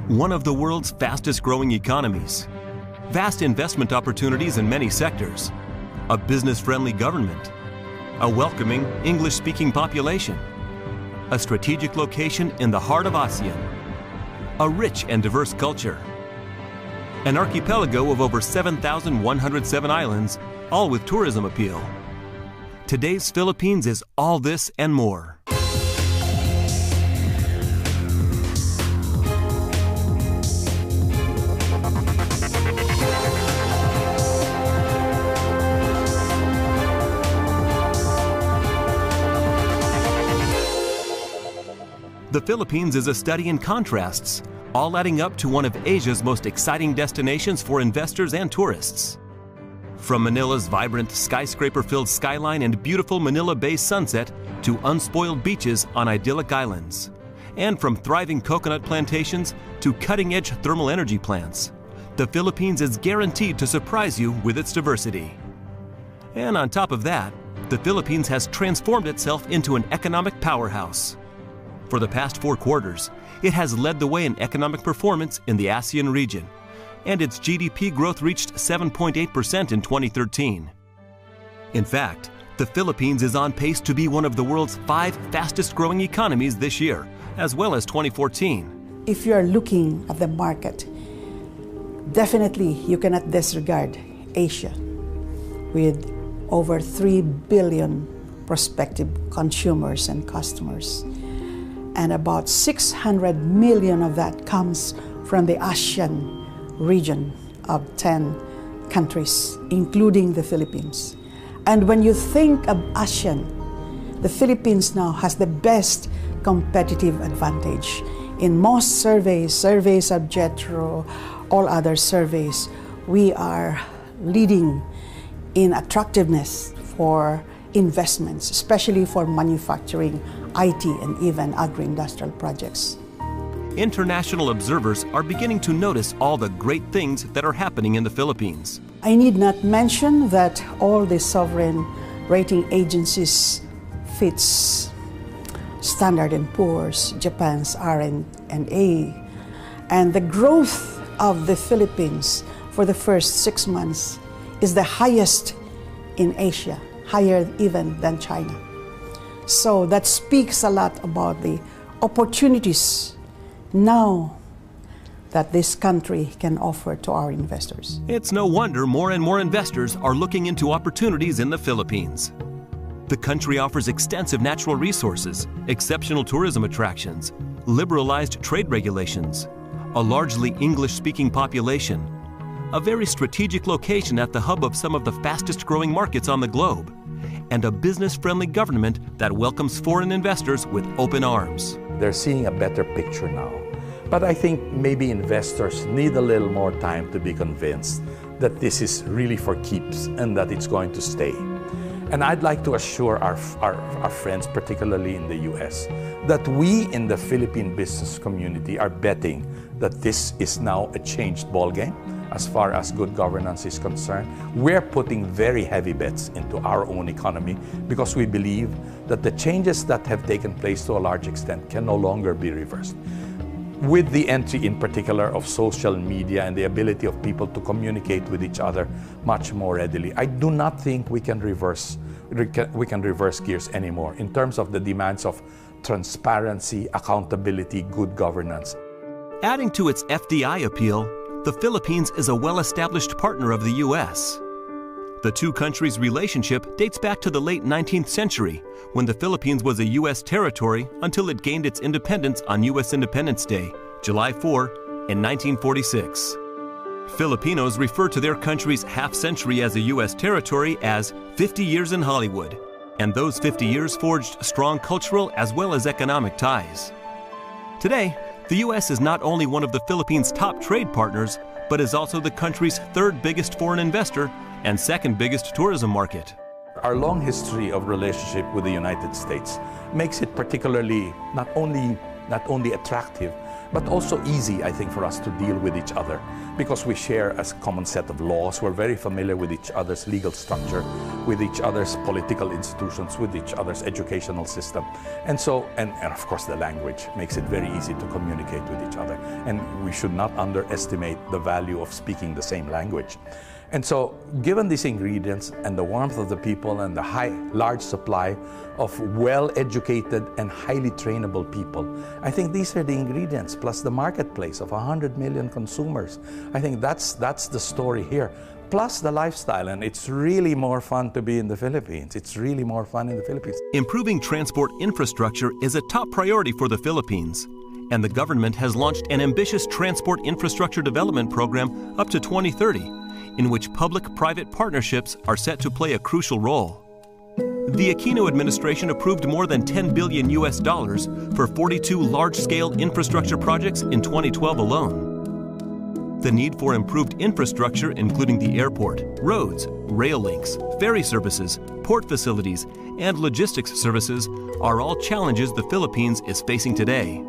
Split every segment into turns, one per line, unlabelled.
one of the world's fastest growing economies, vast investment opportunities in many sectors, a business-friendly government, a welcoming English-speaking population, a strategic location in the heart of ASEAN, a rich and diverse culture, an archipelago of over 7,107 islands, all with tourism appeal. Today's Philippines is all this and more. The Philippines is a study in contrasts, all adding up to one of Asia's most exciting destinations for investors and tourists. From Manila's vibrant skyscraper-filled skyline and beautiful Manila Bay sunset to unspoiled beaches on idyllic islands. And from thriving coconut plantations to cutting-edge thermal energy plants, the Philippines is guaranteed to surprise you with its diversity. And on top of that, the Philippines has transformed itself into an economic powerhouse. For the past 4 quarters, it has led the way in economic performance in the ASEAN region, and its GDP growth reached 7.8% in 2013. In fact, the Philippines is on pace to be one of the world's 5 fastest growing economies this year, as well as 2014.
If you are looking at the market, definitely you cannot disregard Asia, with over 3 billion prospective consumers and customers. And about 600 million of that comes from the ASEAN region of 10 countries, including the Philippines. And when you think of ASEAN, the Philippines now has the best competitive advantage. In most surveys of JETRO, all other surveys, we are leading in attractiveness for investments, especially for manufacturing, IT, and even agro-industrial projects.
International observers are beginning to notice all the great things that are happening in the Philippines.
I need not mention that all the sovereign rating agencies, Fitch, Standard & Poor's, Japan's R&A, and the growth of the Philippines for the first 6 months is the highest in Asia, higher even than China. So that speaks a lot about the opportunities now that this country can offer to our investors.
It's no wonder more and more investors are looking into opportunities in the Philippines. The country offers extensive natural resources, exceptional tourism attractions, liberalized trade regulations, a largely English-speaking population, a very strategic location at the hub of some of the fastest-growing markets on the globe, and a business-friendly government that welcomes foreign investors with open arms.
They're seeing a better picture now. But I think maybe investors need a little more time to be convinced that this is really for keeps and that it's going to stay. And I'd like to assure our friends, particularly in the US, that we in the Philippine business community are betting that this is now a changed ballgame as far as good governance is concerned. We're putting very heavy bets into our own economy because we believe that the changes that have taken place to a large extent can no longer be reversed. With the entry in particular of social media and the ability of people to communicate with each other much more readily, I do not think we can reverse gears anymore in terms of the demands of transparency, accountability, good governance.
Adding to its FDI appeal, the Philippines is a well-established partner of the U.S. The two countries' relationship dates back to the late 19th century, when the Philippines was a U.S. territory until it gained its independence on U.S. Independence Day, July 4, in 1946. Filipinos refer to their country's half-century as a U.S. territory as 50 years in Hollywood, and those 50 years forged strong cultural as well as economic ties. Today, the U.S. is not only one of the Philippines' top trade partners, but is also the country's 3rd biggest foreign investor and 2nd biggest tourism market.
Our long history of relationship with the United States makes it particularly not only attractive, but also easy, I think, for us to deal with each other because we share a common set of laws. We're very familiar with each other's legal structure, with each other's political institutions, with each other's educational system. And so, and of course the language makes it very easy to communicate with each other. and we should not underestimate the value of speaking the same language. And so, given these ingredients and the warmth of the people and the large supply of well-educated and highly trainable people, I think these are the ingredients, plus the marketplace of 100 million consumers. I think that's the story here. Plus the lifestyle, and it's really more fun to be in the Philippines. It's really more fun in the Philippines.
Improving transport infrastructure is a top priority for the Philippines, and the government has launched an ambitious transport infrastructure development program up to 2030, in which public-private partnerships are set to play a crucial role. The Aquino administration approved more than $10 billion for 42 large-scale infrastructure projects in 2012 alone. The need for improved infrastructure, including the airport, roads, rail links, ferry services, port facilities, and logistics services, are all challenges the Philippines is facing today.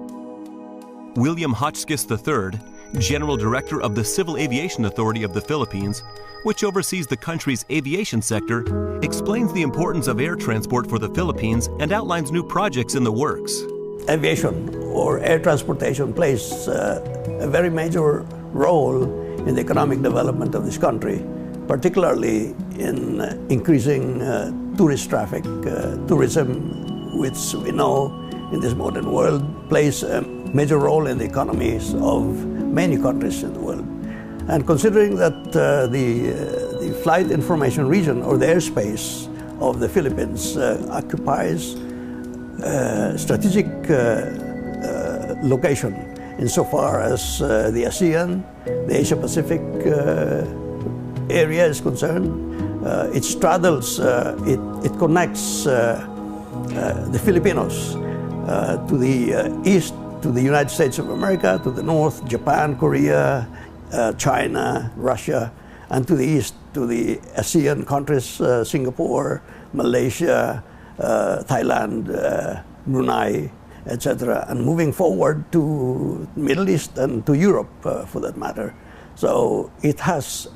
William Hotchkiss III, General Director of the Civil Aviation Authority of the Philippines, which oversees the country's aviation sector, explains the importance of air transport for the Philippines and outlines new projects in the works.
Aviation or air transportation plays a very major role in the economic development of this country, particularly in increasing tourist traffic. Tourism, which we know in this modern world, plays a major role in the economies of many countries in the world. And considering that the flight information region, or the airspace of the Philippines, occupies a strategic location insofar as the ASEAN, the Asia-Pacific area is concerned. It straddles, it connects the Filipinos to the east, to the United States of America, to the north, Japan, Korea, China, Russia, and to the east, to the ASEAN countries, Singapore, Malaysia, Thailand, Brunei, etc., and moving forward to Middle East and to Europe, for that matter. So it has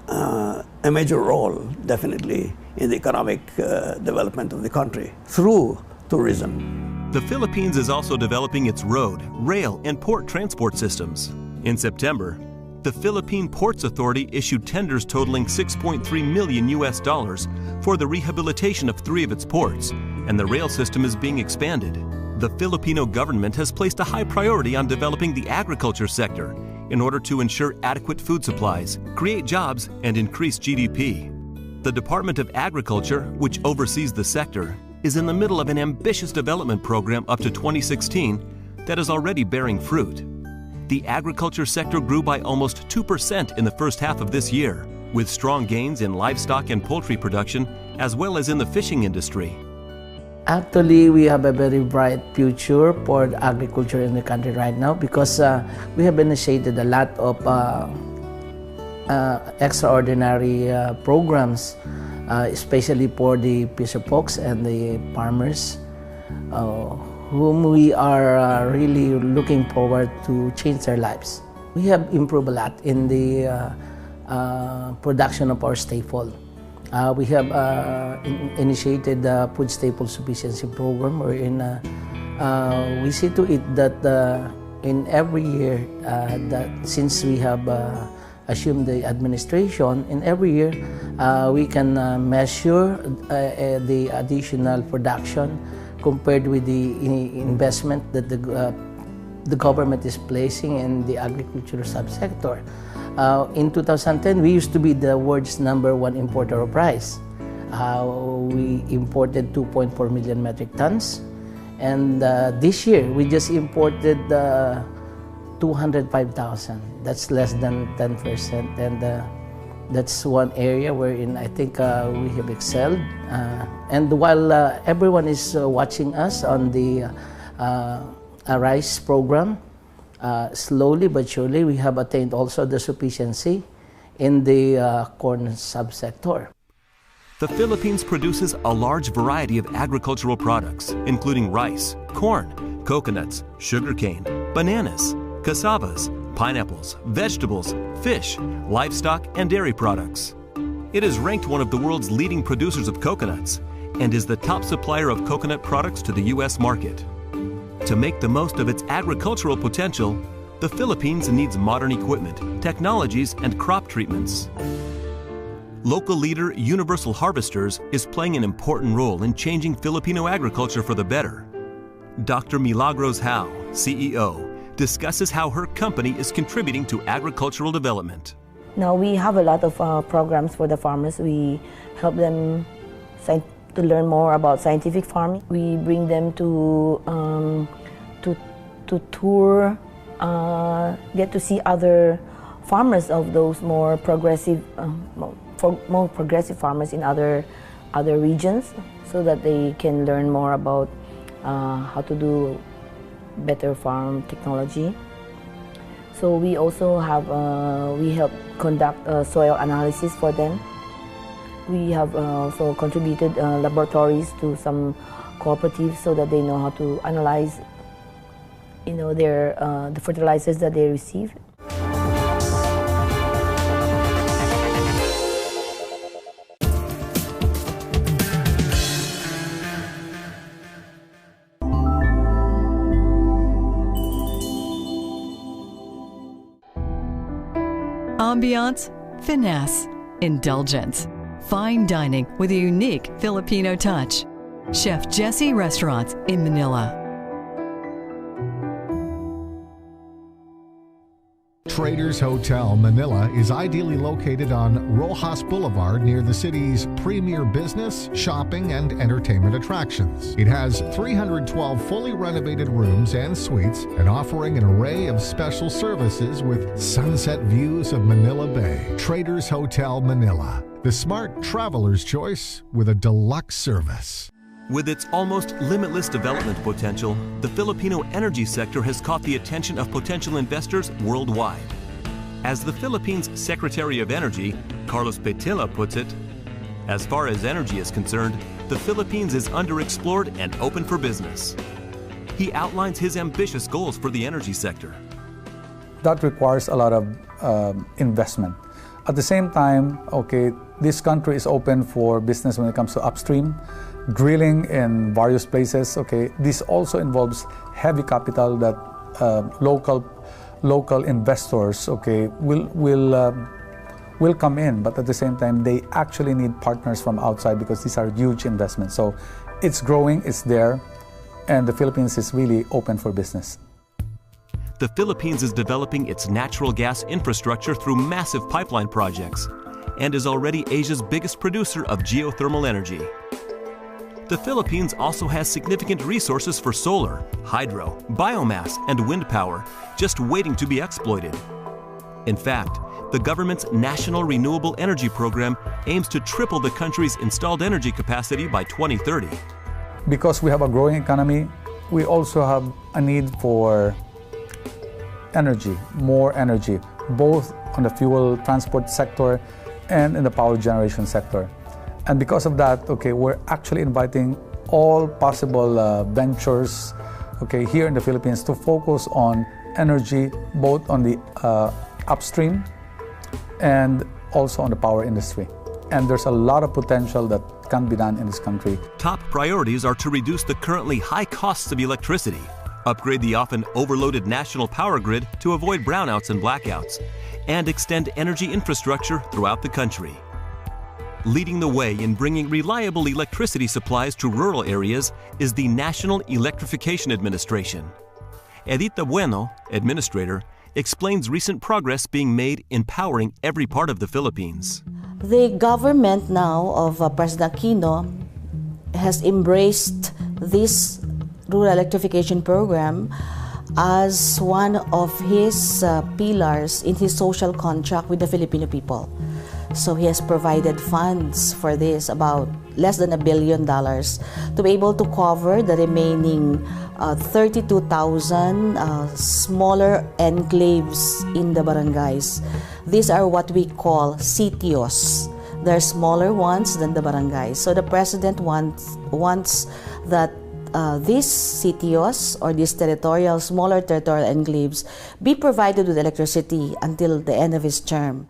a major role, definitely, in the economic development of the country through tourism.
The Philippines is also developing its road, rail, and port transport systems. In September, the Philippine Ports Authority issued tenders totaling $6.3 million for the rehabilitation of 3 of its ports, and the rail system is being expanded. The Filipino government has placed a high priority on developing the agriculture sector in order to ensure adequate food supplies, create jobs, and increase GDP. The Department of Agriculture, which oversees the sector, is in the middle of an ambitious development program up to 2016 that is already bearing fruit. The agriculture sector grew by almost 2% in the first half of this year, with strong gains in livestock and poultry production, as well as in the fishing industry.
Actually, we have a very bright future for the agriculture in the country right now because we have initiated a lot of extraordinary programs, especially for the fisher folks and the farmers, whom we are really looking forward to change their lives. We have improved a lot in the production of our staple. We have initiated the Food Staple Sufficiency Program, wherein we see to it that in every year, that since we have assumed the administration, in every year we can measure the additional production compared with the investment that the government is placing in the agricultural subsector. In 2010, we used to be the world's #1 importer of rice. We imported 2.4 million metric tons. And this year, we just imported 205,000. That's less than 10%. And that's one area wherein I think we have excelled. And while everyone is watching us on the rice program, slowly but surely, we have attained also the sufficiency in the corn subsector.
The Philippines produces a large variety of agricultural products, including rice, corn, coconuts, sugarcane, bananas, cassavas, pineapples, vegetables, fish, livestock, and dairy products. It is ranked one of the world's leading producers of coconuts and is the top supplier of coconut products to the U.S. market. To make the most of its agricultural potential, the Philippines needs modern equipment, technologies, and crop treatments. Local leader Universal Harvesters is playing an important role in changing Filipino agriculture for the better. Dr. Milagros Hao, CEO, discusses how her company is contributing to agricultural development.
Now we have a lot of programs for the farmers. We help them to learn more about scientific farming. We bring them to tour, get to see other farmers of those more progressive farmers in other regions, so that they can learn more about how to do better farm technology. So we also have we help conduct soil analysis for them. We have also contributed laboratories to some cooperatives so that they know how to analyze, the fertilizers that they receive.
Ambiance, finesse, indulgence, fine dining with a unique Filipino touch. Chef Jesse Restaurants in Manila.
Traders Hotel Manila is ideally located on Rojas Boulevard near the city's premier business, shopping, and entertainment attractions. It has 312 fully renovated rooms and suites and offering an array of special services with sunset views of Manila Bay. Traders Hotel Manila, the smart traveler's choice with a deluxe service.
With its almost limitless development potential, the Filipino energy sector has caught the attention of potential investors worldwide. As the Philippines' Secretary of Energy, Carlos Petilla, puts it, as far as energy is concerned, the Philippines is underexplored and open for business. He outlines his ambitious goals for the energy sector.
That requires a lot of investment. At the same time, this country is open for business when it comes to upstream, drilling in various places. This also involves heavy capital that local investors will come in, but at the same time they actually need partners from outside because these are huge investments. So it's growing, it's there, and the Philippines is really open for business.
The Philippines is developing its natural gas infrastructure through massive pipeline projects and is already Asia's biggest producer of geothermal energy. The Philippines also has significant resources for solar, hydro, biomass, and wind power just waiting to be exploited. In fact, the government's National Renewable Energy Program aims to triple the country's installed energy capacity by 2030.
Because we have a growing economy, we also have a need for energy, more energy, both on the fuel transport sector and in the power generation sector. And because of that, we're actually inviting all possible ventures, here in the Philippines to focus on energy, both on the upstream and also on the power industry. And there's a lot of potential that can be done in this country.
Top priorities are to reduce the currently high costs of electricity, upgrade the often overloaded national power grid to avoid brownouts and blackouts, and extend energy infrastructure throughout the country. Leading the way in bringing reliable electricity supplies to rural areas is the National Electrification Administration. Edita Bueno, administrator, explains recent progress being made in powering every part of the Philippines.
The government now of President Aquino has embraced this rural electrification program as one of his pillars in his social contract with the Filipino people. So he has provided funds for this, about less than $1 billion, to be able to cover the remaining 32,000 smaller enclaves in the barangays. These are what we call sitios. They're smaller ones than the barangays. So the president wants that these sitios, or these smaller territorial enclaves, be provided with electricity until the end of his term.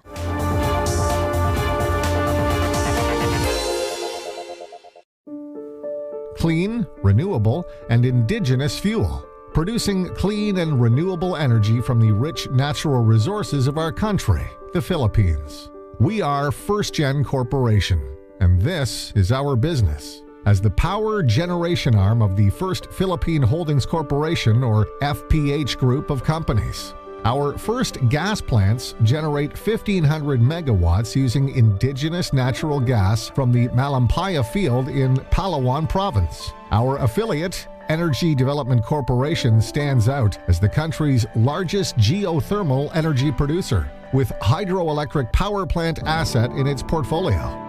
Clean, renewable, and indigenous fuel. producing clean and renewable energy from the rich natural resources of our country, the Philippines. We are FirstGen Corporation, and this is our business. As the power generation arm of the First Philippine Holdings Corporation, or FPH group of companies, our first gas plants generate 1,500 megawatts using indigenous natural gas from the Malampaya field in Palawan province. Our affiliate, Energy Development Corporation, stands out as the country's largest geothermal energy producer, with hydroelectric power plant asset in its portfolio.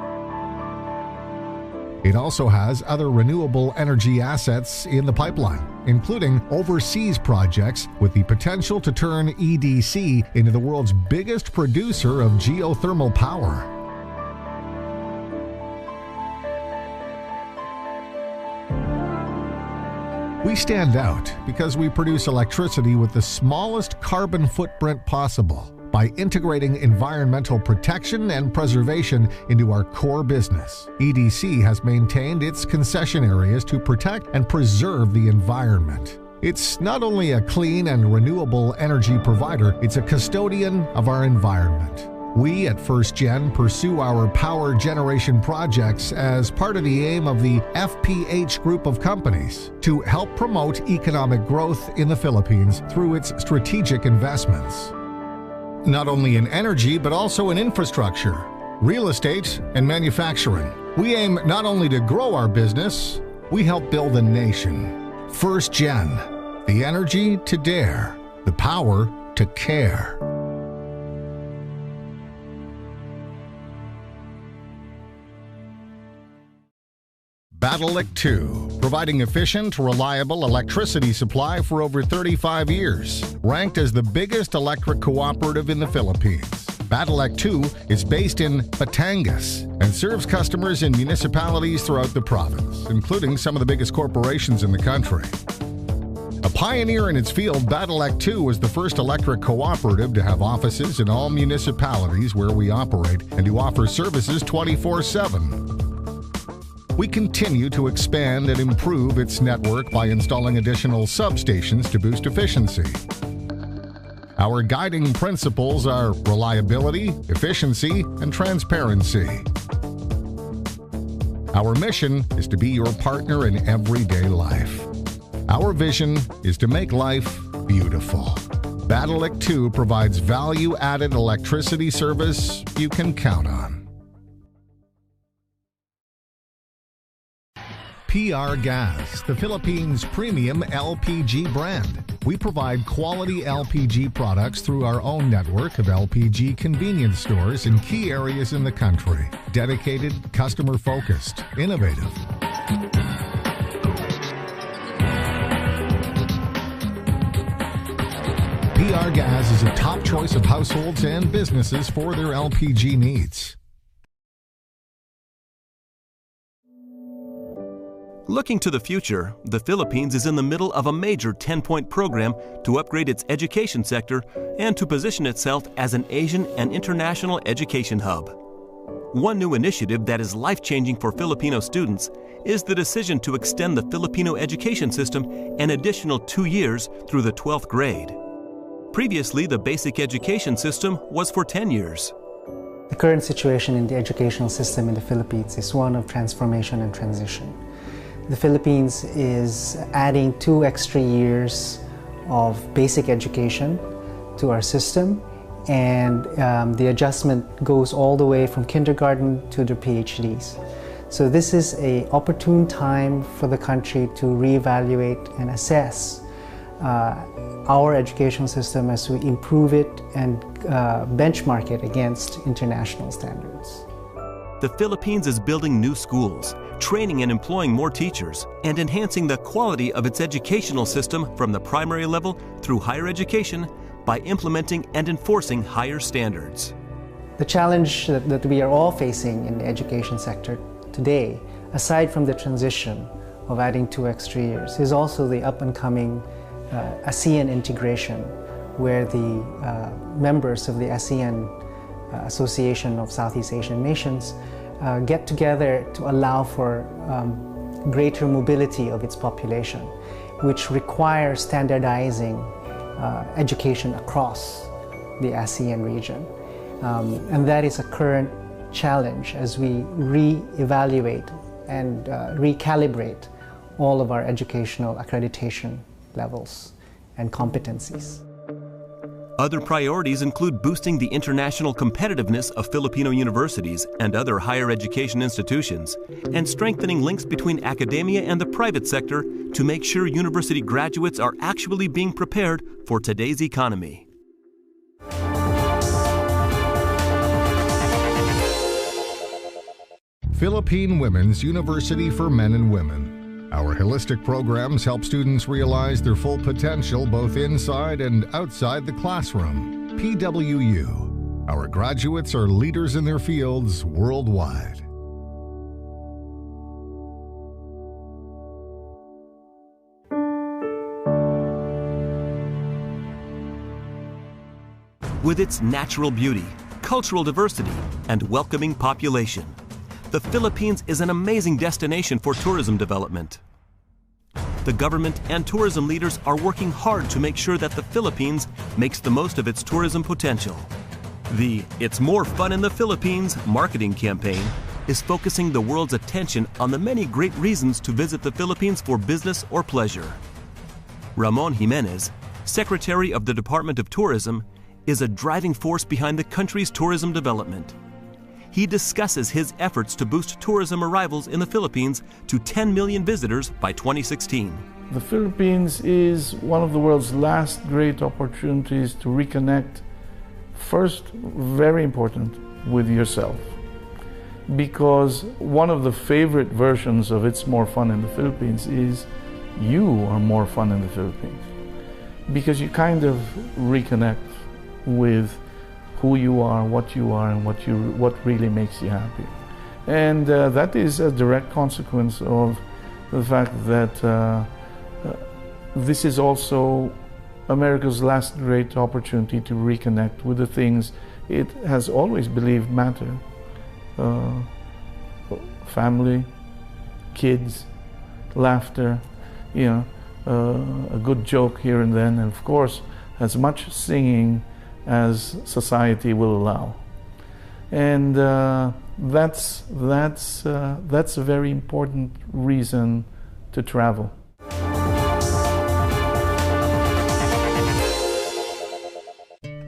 It also has other renewable energy assets in the pipeline, including overseas projects with the potential to turn EDC into the world's biggest producer of geothermal power. We stand out because we produce electricity with the smallest carbon footprint possible by integrating environmental protection and preservation into our core business. EDC has maintained its concession areas to protect and preserve the environment. It's not only a clean and renewable energy provider, it's a custodian of our environment. We at FirstGen pursue our power generation projects as part of the aim of the FPH group of companies to help promote economic growth in the Philippines through its strategic investments. Not only in energy, but also in infrastructure, real estate, and manufacturing. We aim not only to grow our business, we help build a nation. FirstGen, the energy to dare, the power to care. Battlelic 2, providing efficient, reliable electricity supply for over 35 years. Ranked as the biggest electric cooperative in the Philippines, Battlelic 2 is based in Batangas and serves customers in municipalities throughout the province, including some of the biggest corporations in the country. A pioneer in its field, Battlelic 2 was the first electric cooperative to have offices in all municipalities where we operate and to offer services 24/7. We continue to expand and improve its network by installing additional substations to boost efficiency. Our guiding principles are reliability, efficiency, and transparency. Our mission is to be your partner in everyday life. Our vision is to make life beautiful. Battlelic 2 provides value-added electricity service you can count on. PR Gas, the Philippines' premium LPG brand. We provide quality LPG products through our own network of LPG convenience stores in key areas in the country. Dedicated, customer-focused, innovative. PR Gas is a top choice of households and businesses for their LPG needs.
Looking to the future, the Philippines is in the middle of a major 10-point program to upgrade its education sector and to position itself as an Asian and international education hub. One new initiative that is life-changing for Filipino students is the decision to extend the Filipino education system an additional 2 years through the 12th grade. Previously, the basic education system was for 10 years.
The current situation in the educational system in the Philippines is one of transformation and transition. The Philippines is adding 2 extra years of basic education to our system, and the adjustment goes all the way from kindergarten to the PhDs. So this is an opportune time for the country to reevaluate and assess our education system as we improve it and benchmark it against international standards.
The Philippines is building new schools, training and employing more teachers, and enhancing the quality of its educational system from the primary level through higher education by implementing and enforcing higher standards.
The challenge that we are all facing in the education sector today, aside from the transition of adding 2 extra years, is also the up-and-coming ASEAN integration, where the members of the ASEAN Association of Southeast Asian Nations get together to allow for greater mobility of its population. which require standardizing education across the ASEAN region. And that is a current challenge as we re-evaluate and recalibrate all of our educational accreditation levels and competencies.
Other priorities include boosting the international competitiveness of Filipino universities and other higher education institutions, and strengthening links between academia and the private sector to make sure university graduates are actually being prepared for today's economy.
Philippine Women's University for Men and Women. Our holistic programs help students realize their full potential both inside and outside the classroom. PWU. Our graduates are leaders in their fields worldwide.
With its natural beauty, cultural diversity, and welcoming population, the Philippines is an amazing destination for tourism development. The government and tourism leaders are working hard to make sure that the Philippines makes the most of its tourism potential. The It's More Fun in the Philippines marketing campaign is focusing the world's attention on the many great reasons to visit the Philippines for business or pleasure. Ramon Jimenez, Secretary of the Department of Tourism, is a driving force behind the country's tourism development. He discusses his efforts to boost tourism arrivals in the Philippines to 10 million visitors by 2016.
The Philippines is one of the world's last great opportunities to reconnect, first, very important, with yourself. Because one of the favorite versions of It's More Fun in the Philippines is you are more fun in the Philippines. Because you kind of reconnect with who you are, and what really makes you happy. And that is a direct consequence of the fact that this is also America's last great opportunity to reconnect with the things it has always believed matter. Family, kids, laughter, a good joke here and then, and of course, as much singing as society will allow. And that's a very important reason to travel.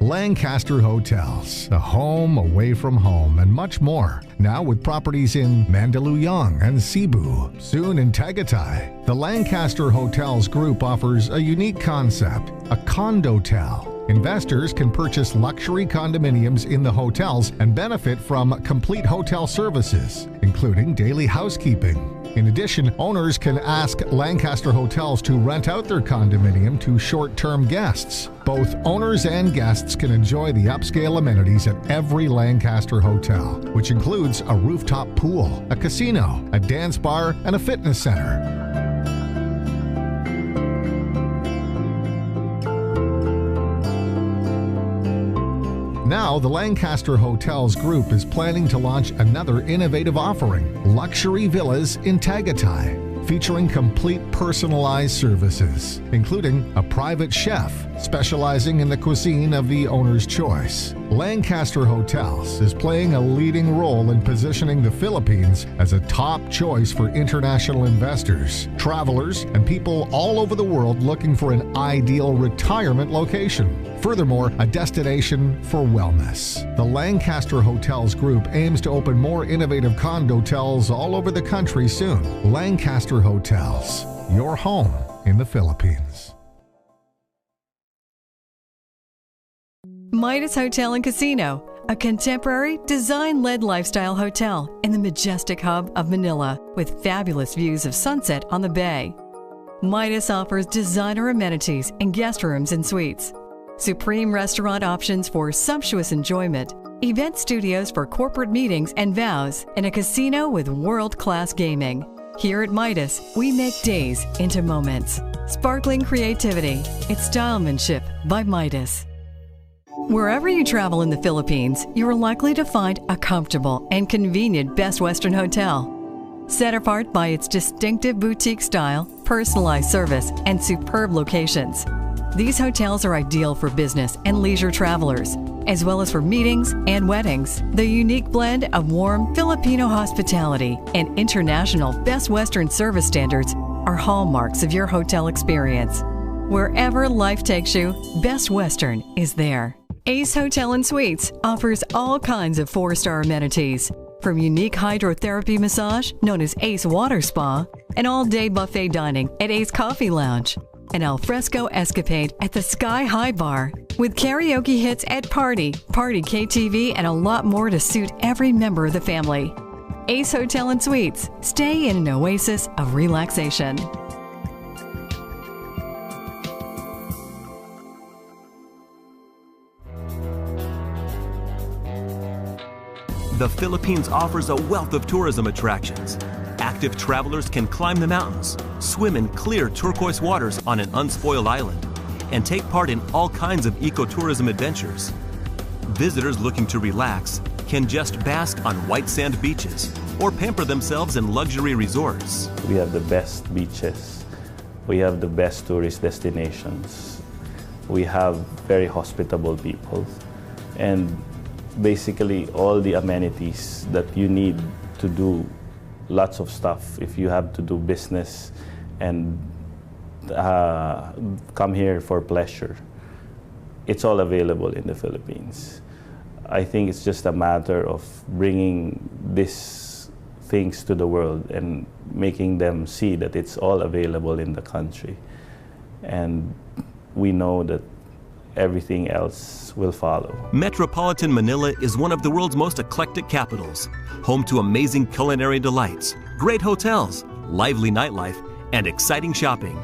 Lancaster Hotels, a home away from home, and much more. Now with properties in Mandaluyong and Cebu, soon in Tagaytay. The Lancaster Hotels Group offers a unique concept, a condotel. Investors can purchase luxury condominiums in the hotels and benefit from complete hotel services, including daily housekeeping. In addition, owners can ask Lancaster Hotels to rent out their condominium to short-term guests. Both owners and guests can enjoy the upscale amenities at every Lancaster hotel, which includes a rooftop pool, a casino, a dance bar, and a fitness center. Now, the Lancaster Hotels Group is planning to launch another innovative offering, Luxury Villas in Tagaytay, featuring complete personalized services, including a private chef specializing in the cuisine of the owner's choice. Lancaster Hotels is playing a leading role in positioning the Philippines as a top choice for international investors, travelers, and people all over the world looking for an ideal retirement location. Furthermore, a destination for wellness. The Lancaster Hotels Group aims to open more innovative condotels all over the country soon. Lancaster Hotels, your home in the Philippines.
Midas Hotel and Casino, a contemporary, design-led lifestyle hotel in the majestic hub of Manila with fabulous views of sunset on the bay. Midas offers designer amenities and guest rooms and suites, supreme restaurant options for sumptuous enjoyment, event studios for corporate meetings and vows, and a casino with world-class gaming. Here at Midas, we make days into moments. Sparkling creativity, it's stylemanship by Midas. Wherever you travel in the Philippines, you are likely to find a comfortable and convenient Best Western hotel. Set apart by its distinctive boutique style, personalized service, and superb locations. These hotels are ideal for business and leisure travelers, as well as for meetings and weddings. The unique blend of warm Filipino hospitality and international Best Western service standards are hallmarks of your hotel experience. Wherever life takes you, Best Western is there. Ace Hotel and Suites offers all kinds of 4-star amenities, from unique hydrotherapy massage known as Ace Water Spa, and all-day buffet dining at Ace Coffee Lounge, an alfresco escapade at the Sky High Bar, with karaoke hits at Party KTV, and a lot more to suit every member of the family. Ace Hotel and Suites. Stay in an oasis of relaxation.
The Philippines offers a wealth of tourism attractions. Active travelers can climb the mountains, swim in clear turquoise waters on an unspoiled island, and take part in all kinds of ecotourism adventures. Visitors looking to relax can just bask on white sand beaches or pamper themselves in luxury resorts.
We have the best beaches. We have the best tourist destinations. We have very hospitable people. And basically all the amenities that you need to do lots of stuff if you have to do business and come here for pleasure. It's all available in the Philippines. I think it's just a matter of bringing these things to the world and making them see that it's all available in the country. And we know that everything else will follow.
Metropolitan Manila is one of the world's most eclectic capitals, home to amazing culinary delights, great hotels, lively nightlife, and exciting shopping.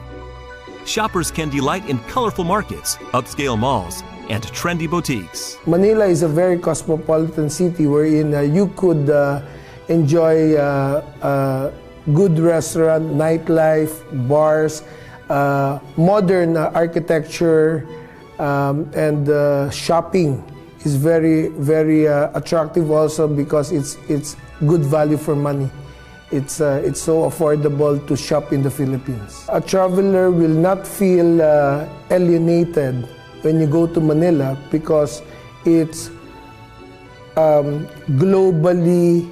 Shoppers can delight in colorful markets, upscale malls, and trendy boutiques.
Manila is a very cosmopolitan city wherein you could enjoy good restaurant, nightlife, bars, modern architecture, and shopping is very, very attractive also because it's good value for money. It's so affordable to shop in the Philippines. A traveler will not feel alienated when you go to Manila because it's globally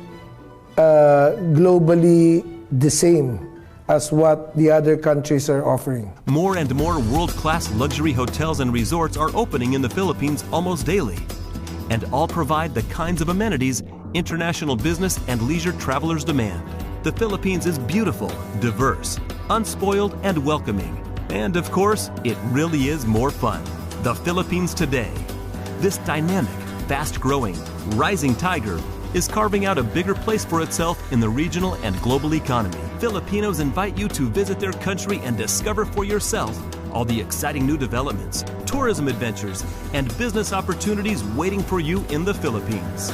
the same as what the other countries are offering.
More and more world-class luxury hotels and resorts are opening in the Philippines almost daily, and all provide the kinds of amenities international business and leisure travelers demand. The Philippines is beautiful, diverse, unspoiled, and welcoming. And of course, it really is more fun. The Philippines today. This dynamic, fast-growing, rising tiger is carving out a bigger place for itself in the regional and global economy. Filipinos invite you to visit their country and discover for yourself all the exciting new developments, tourism adventures, and business opportunities waiting for you in the Philippines.